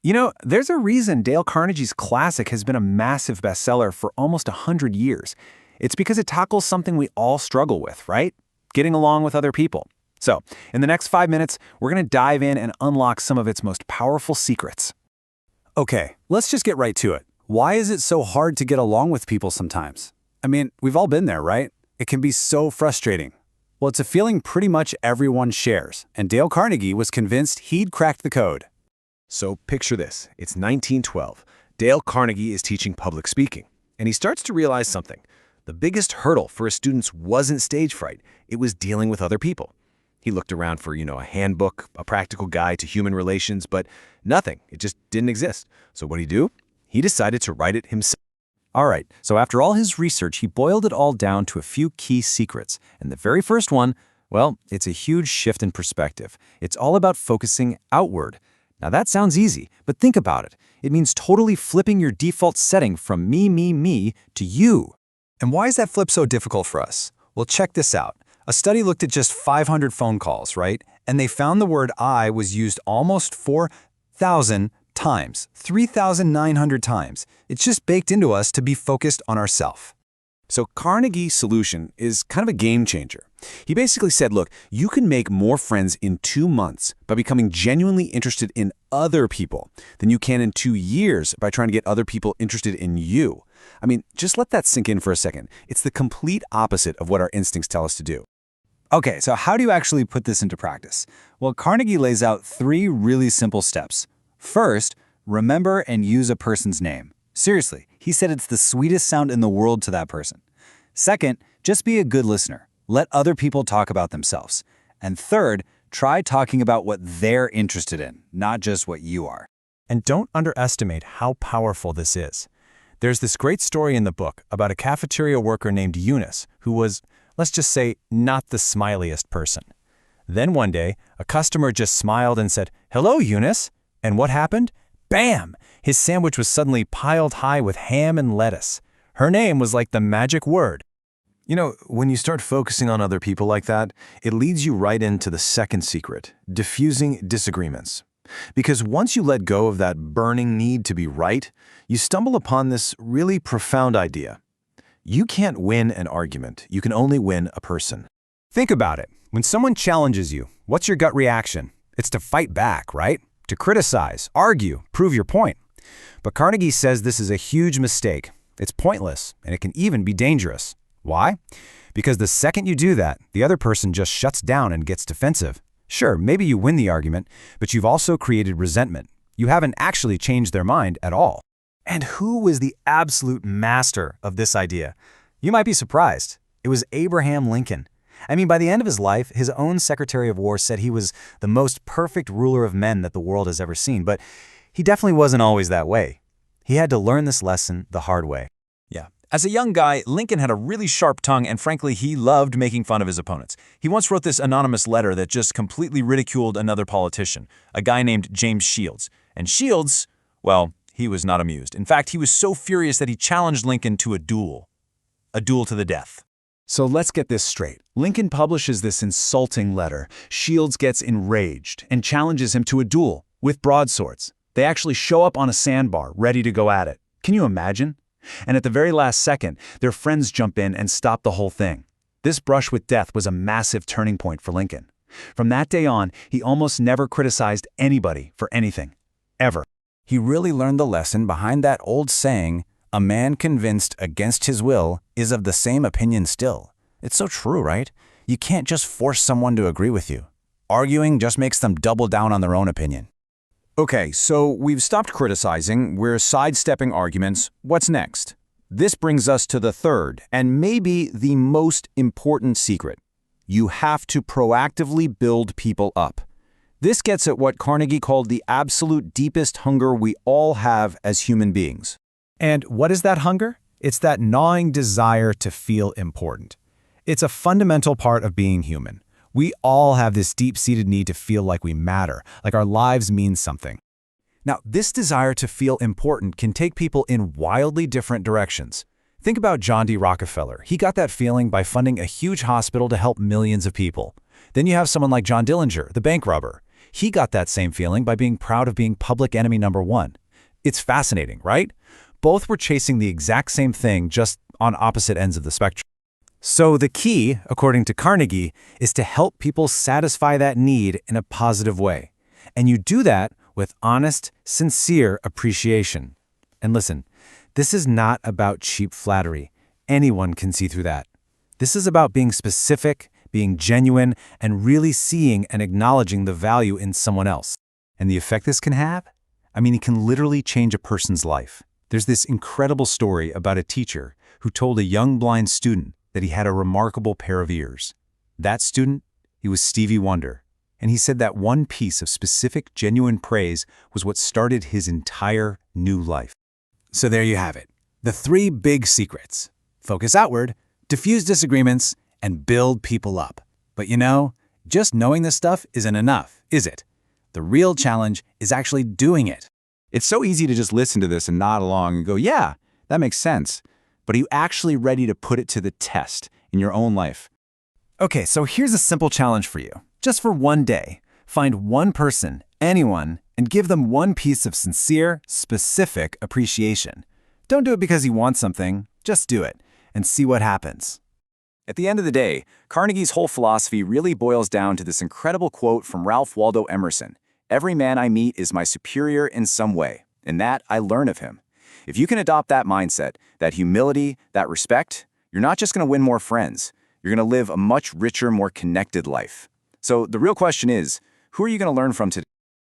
There's a reason Dale Carnegie's classic has been a massive bestseller for almost 100 years. It's because it tackles something we all struggle with, right? Getting along with other people. So, in the next 5 minutes, we're going to dive in and unlock some of its most powerful secrets. Okay, let's just get right to it. Why is it so hard to get along with people sometimes? I mean, we've all been there, right? It can be so frustrating. Well, it's a feeling pretty much everyone shares, and Dale Carnegie was convinced he'd cracked the code. So picture this. It's 1912. Dale Carnegie is teaching public speaking, and he starts to realize something. The biggest hurdle for his students wasn't stage fright. It was dealing with other people. He looked around for, a handbook, a practical guide to human relations, but nothing. It just didn't exist. So what did he do? He decided to write it himself. All right, so after all his research, he boiled it all down to a few key secrets. And the very first one, well, it's a huge shift in perspective. It's all about focusing outward. Now that sounds easy, but think about it. It means totally flipping your default setting from me to you. And why is that flip so difficult for us? Well, check this out. A study looked at just 500 phone calls, right? And they found the word I was used almost 4,000 times, 3,900 times. It's just baked into us to be focused on ourselves. So Carnegie's solution is kind of a game changer. He basically said, look, you can make more friends in 2 months by becoming genuinely interested in other people than you can in 2 years by trying to get other people interested in you. I mean, just let that sink in for a second. It's the complete opposite of what our instincts tell us to do. Okay, so how do you actually put this into practice? Well, Carnegie lays out 3 really simple steps. First, remember and use a person's name. Seriously, he said it's the sweetest sound in the world to that person. Second, just be a good listener. Let other people talk about themselves. And third, try talking about what they're interested in, not just what you are. And don't underestimate how powerful this is. There's this great story in the book about a cafeteria worker named Eunice who was, let's just say, not the smiliest person. Then one day, a customer just smiled and said, "Hello, Eunice." And what happened? Bam! His sandwich was suddenly piled high with ham and lettuce. Her name was like the magic word. When you start focusing on other people like that, it leads you right into the second secret, diffusing disagreements. Because once you let go of that burning need to be right, you stumble upon this really profound idea. You can't win an argument. You can only win a person. Think about it. When someone challenges you, what's your gut reaction? It's to fight back, right? To criticize, argue, prove your point. But Carnegie says this is a huge mistake. It's pointless, and it can even be dangerous. Why? Because the second you do that, the other person just shuts down and gets defensive. Sure, maybe you win the argument, but you've also created resentment. You haven't actually changed their mind at all. And who was the absolute master of this idea? You might be surprised. It was Abraham Lincoln. I mean, by the end of his life, his own Secretary of War said he was the most perfect ruler of men that the world has ever seen, but he definitely wasn't always that way. He had to learn this lesson the hard way. Yeah. As a young guy, Lincoln had a really sharp tongue, and frankly, he loved making fun of his opponents. He once wrote this anonymous letter that just completely ridiculed another politician, a guy named James Shields. And Shields, well, he was not amused. In fact, he was so furious that he challenged Lincoln to a duel to the death. So let's get this straight. Lincoln publishes this insulting letter. Shields gets enraged and challenges him to a duel with broadswords. They actually show up on a sandbar, ready to go at it. Can you imagine? And at the very last second, their friends jump in and stop the whole thing. This brush with death was a massive turning point for Lincoln. From that day on, he almost never criticized anybody for anything, ever. He really learned the lesson behind that old saying, "A man convinced against his will is of the same opinion still." It's so true, right? You can't just force someone to agree with you. Arguing just makes them double down on their own opinion. Okay, so we've stopped criticizing, we're sidestepping arguments. What's next? This brings us to the third, and maybe the most important secret. You have to proactively build people up. This gets at what Carnegie called the absolute deepest hunger we all have as human beings. And what is that hunger? It's that gnawing desire to feel important. It's a fundamental part of being human. We all have this deep-seated need to feel like we matter, like our lives mean something. Now, this desire to feel important can take people in wildly different directions. Think about John D. Rockefeller. He got that feeling by funding a huge hospital to help millions of people. Then you have someone like John Dillinger, the bank robber. He got that same feeling by being proud of being public enemy number one. It's fascinating, right? Both were chasing the exact same thing, just on opposite ends of the spectrum. So the key, according to Carnegie, is to help people satisfy that need in a positive way. And you do that with honest, sincere appreciation. And listen, this is not about cheap flattery. Anyone can see through that. This is about being specific, being genuine, and really seeing and acknowledging the value in someone else. And the effect this can have? I mean, it can literally change a person's life. There's this incredible story about a teacher who told a young blind student that he had a remarkable pair of ears. That student, he was Stevie Wonder. And he said that one piece of specific, genuine praise was what started his entire new life. So there you have it. The 3 big secrets. Focus outward, diffuse disagreements, and build people up. But you know, just knowing this stuff isn't enough, is it? The real challenge is actually doing it. It's so easy to just listen to this and nod along and go, yeah, that makes sense. But are you actually ready to put it to the test in your own life? Okay, so here's a simple challenge for you. Just for one day, find one person, anyone, and give them one piece of sincere, specific appreciation. Don't do it because you want something, just do it, and see what happens. At the end of the day, Carnegie's whole philosophy really boils down to this incredible quote from Ralph Waldo Emerson: "Every man I meet is my superior in some way, and that I learn of him." If you can adopt that mindset, that humility, that respect, you're not just going to win more friends, you're going to live a much richer, more connected life. So the real question is, who are you going to learn from today?